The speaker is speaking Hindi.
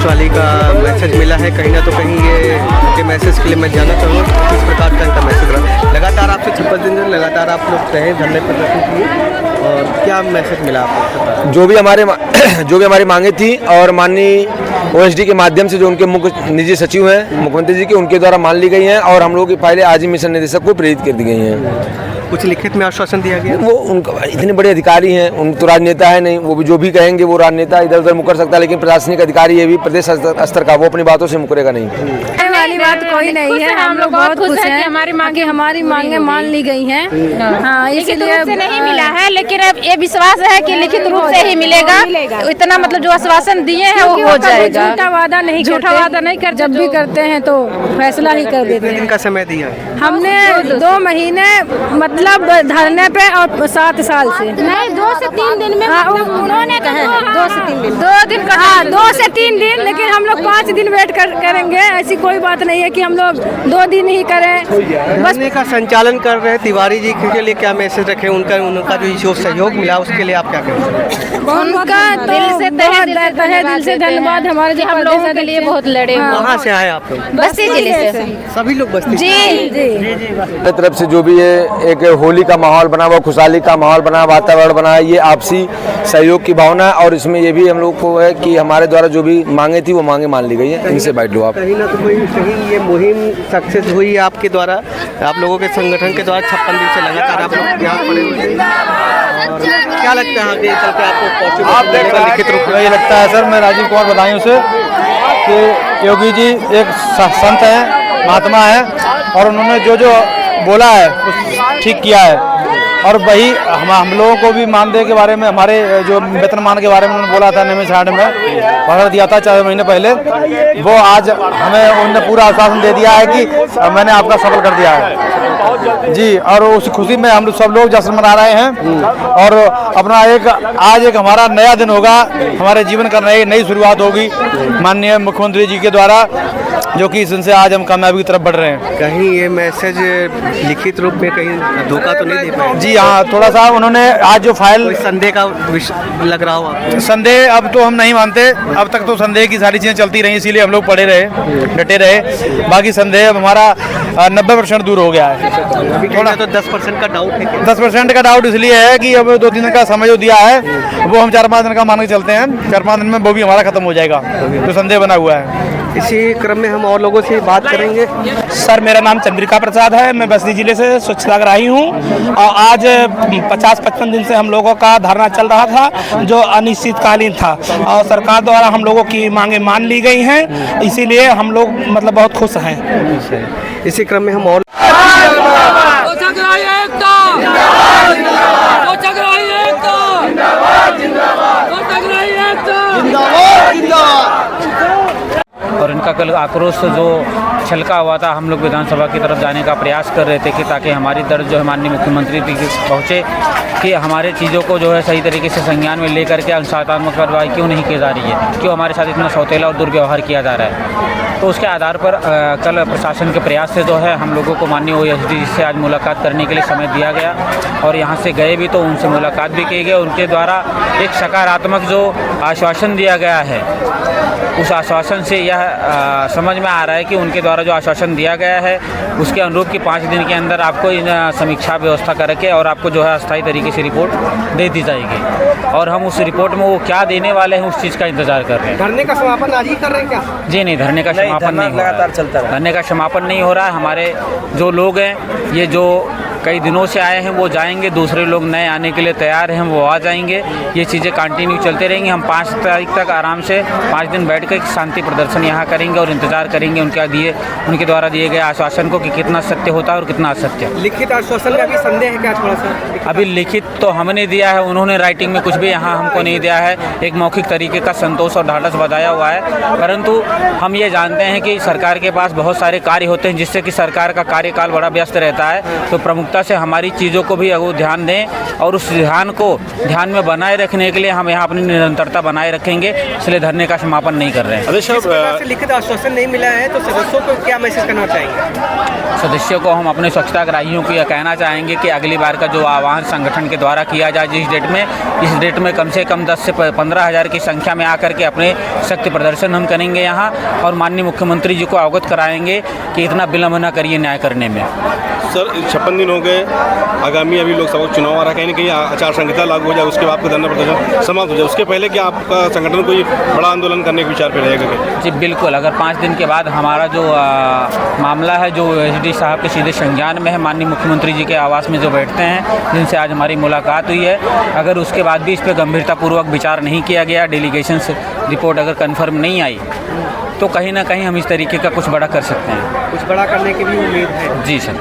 वाली का मैसेज मिला है, कहीं ना तो कहीं ये उनके मैसेज के लिए मैं जानना चाहूँगा किस प्रकार का इनका मैसेज रहा। लगातार आपसे 56 दिन लगातार आप लोग रहे धरने प्रदर्शन किए, और क्या मैसेज मिला आपको? जो भी हमारी मांगे थी और माननीय ओएसडी के माध्यम से जो उनके मुख्य निजी सचिव हैं मुख्यमंत्री जी के, उनके द्वारा मान ली गई हैं और हम लोगों की फाइलें आज ही मिशन निदेशक को प्रेरित कर दी गई हैं। कुछ लिखित में आश्वासन दिया गया? वो उनका इतने बड़े अधिकारी हैं, उन तो राजनेता है नहीं, वो भी जो भी कहेंगे वो राजनेता इधर उधर मुकर सकता है, लेकिन प्रशासनिक अधिकारी ये भी प्रदेश स्तर का, वो अपनी बातों से मुकरेगा नहीं। वाली बात कोई नहीं है, हम लोग बहुत खुश हैं कि हमारी मांगे मान ली गई हैं। हाँ, इसलिए नहीं मिला है, लेकिन अब ये विश्वास है कि लिखित रूप से ही मिलेगा। इतना मतलब जो आश्वासन दिए हैं वो हो जाएगा। झूठा वादा नहीं करते, जब भी करते हैं तो फैसला ही कर देते हैं। इनका समय दिया हमने 2 महीने मतलब धरने पे और 7 साल से नहीं 2 से 3 दिन में उन्होंने कहा 2 से 3 दिन 2 दिन का 2 से 3 दिन, लेकिन हम लोग 5 दिन वेट करेंगे। ऐसी कोई बात नहीं है कि हम लोग 2 दिन ही करें। बस का संचालन कर रहे तिवारी जी के लिए क्या मैसेज रखे? उनका जो सहयोग मिला उसके लिए आप क्या कहेंगे? उनका दिल से तहे दिल से धन्यवाद। हमारे जो हम लोगों के लिए बहुत लड़े। कहाँ से आए आप लोग? बस्ती जिले से सभी लोग बस्ती जी तरफ से जो भी है एक होली का माहौल बना हुआ, खुशहाली का माहौल बना, वातावरण बना, ये आपसी सहयोग की भावना है। और इसमें ये भी हम लोग को है कि हमारे द्वारा जो भी मांगे थी वो मांगे मान ली गई है। इनसे बैठ लो आप। कहीं ना तो कोई सही ये मुहिम सक्सेस हुई है आपके द्वारा, आप लोगों के संगठन के द्वारा 56 दिन से लगातार आप लोग यहाँ पड़े हुए हैं। और क्या लगता है आगे चल के आपको आप देख रहे लिखित रूप में? ये लगता है सर, मैं राजीव कुमार बधाइयों से कि योगी जी एक संत हैं, महात्मा हैं, और उन्होंने जो जो बोला है कुछ ठीक किया है। और वही हम लोगों को भी मानदेय के बारे में, हमारे जो वेतनमान के बारे में उन्होंने बोला था नवे साइड में पकड़ दिया था 4 महीने पहले, वो आज हमें उन्होंने पूरा आश्वासन दे दिया है कि मैंने आपका सफल कर दिया है जी। और उस खुशी में हम लोग सब लोग जश्न मना रहे हैं। और अपना आज एक हमारा नया दिन होगा, हमारे जीवन का नई शुरुआत होगी माननीय मुख्यमंत्री जी के द्वारा, जो कि इस दिन से आज हम कामयाबी की तरफ बढ़ रहे हैं। कहीं ये मैसेज लिखित रूप में कहीं धोखा तो नहीं दे पाए? जी हाँ, थोड़ा सा उन्होंने आज जो फाइल संदेह का लग रहा हो आपको? संदेह अब तो हम नहीं मानते, अब तक तो संदेह की सारी चीज़ें चलती रही, इसीलिए हम लोग पड़े रहे, डटे रहे। बाकी संदेह अब हमारा 90% दूर हो गया है। थोड़ा तो 10% का डाउट है। 10% का डाउट इसलिए है कि अब 2-3 दिन का समय जो दिया है वो हम 4-5 दिन का मान के चलते हैं, 4-5 दिन में वो भी हमारा खत्म हो जाएगा, तो संदेह बना हुआ है। इसी क्रम में हम और लोगों से बात करेंगे। सर, मेरा नाम चंद्रिका प्रसाद है, मैं बस्ती जिले से स्वच्छताग्राही हूँ। और आज 50-55 दिन से हम लोगों का धरना चल रहा था जो अनिश्चितकालीन था, और सरकार द्वारा हम लोगों की मांगे मान ली गई हैं, इसीलिए हम लोग मतलब बहुत खुश हैं। इसी क्रम में हम और और इनका कल आक्रोश जो छलका हुआ था, हम लोग विधानसभा की तरफ जाने का प्रयास कर रहे थे कि ताकि हमारी दर्द जो है माननीय मुख्यमंत्री तक पहुँचे कि हमारे चीज़ों को जो है सही तरीके से संज्ञान में लेकर के अनुशासनात्मक कार्रवाई क्यों नहीं की जा रही है, क्यों हमारे साथ इतना सौतेला और दुर्व्यवहार किया जा रहा है। तो उसके आधार पर कल प्रशासन के प्रयास से जो है हम लोगों को माननीय ओएसडी से आज मुलाकात करने के लिए समय दिया गया, और यहाँ से गए भी तो उनसे मुलाकात भी की गई। उनके द्वारा एक सकारात्मक जो आश्वासन दिया गया है, उस आश्वासन से यह समझ में आ रहा है कि उनके द्वारा जो आश्वासन दिया गया है उसके अनुरूप कि 5 दिन के अंदर आपको इन समीक्षा व्यवस्था करके और आपको जो है अस्थायी तरीके से रिपोर्ट दे दी जाएगी। और हम उस रिपोर्ट में वो क्या देने वाले हैं उस चीज़ का इंतजार कर रहे हैं। धरने का समापन आज ही कर रहे हैं क्या? जी नहीं, धरने का समापन नहीं हो रहा है। धरने का समापन नहीं हो रहा है। हमारे जो लोग हैं, ये जो कई दिनों से आए हैं वो जाएंगे, दूसरे लोग नए आने के लिए तैयार हैं वो आ जाएंगे। ये चीज़ें कंटिन्यू चलते रहेंगी। हम 5 तारीख तक आराम से 5 दिन बैठ कर शांति प्रदर्शन यहाँ करेंगे और इंतजार करेंगे उनके द्वारा दिए गए आश्वासन को कि कितना सत्य होता है और कितना असत्य। लिखित आश्वासन में अभी संदेह है क्या? थोड़ा सा अभी लिखित तो हमने दिया है, उन्होंने राइटिंग में कुछ भी यहाँ हमको नहीं दिया है। एक मौखिक तरीके का संतोष और ढाढ़स बताया हुआ है, परंतु हम ये जानते हैं कि सरकार के पास बहुत सारे कार्य होते हैं जिससे कि सरकार का कार्यकाल बड़ा व्यस्त रहता है, तो प्रमुखता तरीक़ा से हमारी चीज़ों को भी वो ध्यान दें और उस ध्यान को ध्यान में बनाए रखने के लिए हम यहाँ अपनी निरंतरता बनाए रखेंगे, इसलिए धरने का समापन नहीं कर रहे हैं। जिस प्रकार से लिखित आश्वासन नहीं मिला है तो सदस्यों को क्या मैसेज करना चाहेंगे? सदस्यों को हम अपने स्वच्छता ग्राहियों को यह कहना चाहेंगे कि अगली बार का जो आह्वान संगठन के द्वारा किया जाए जिस डेट में, इस डेट में कम से कम 10 से 15,000 की संख्या में आकर के अपने शक्ति प्रदर्शन हम करेंगे यहाँ और माननीय मुख्यमंत्री जी को अवगत कराएंगे कि इतना विलम्ब न करिए न्याय करने में। सर 56 दिन हो गए, आगामी अभी लोकसभा चुनाव आ रहा है, कहीं ना कहीं आचार संहिता लागू हो जाए उसके बाद आपका धरना प्रदर्शन समाप्त हो जाए, उसके पहले क्या आपका संगठन कोई बड़ा आंदोलन करने के विचार पे रहेगा? जी बिल्कुल, अगर 5 दिन के बाद हमारा जो मामला है जो एसडी साहब के सीधे संज्ञान में है, माननीय मुख्यमंत्री जी के आवास में जो बैठते हैं जिनसे आज हमारी मुलाकात हुई है, अगर उसके बाद भी इस पर गंभीरतापूर्वक विचार नहीं किया गया, डेलीगेशन से रिपोर्ट अगर कन्फर्म नहीं आई तो कहीं ना कहीं हम इस तरीके का कुछ बड़ा कर सकते हैं। कुछ बड़ा करने की भी उम्मीद है? जी सर।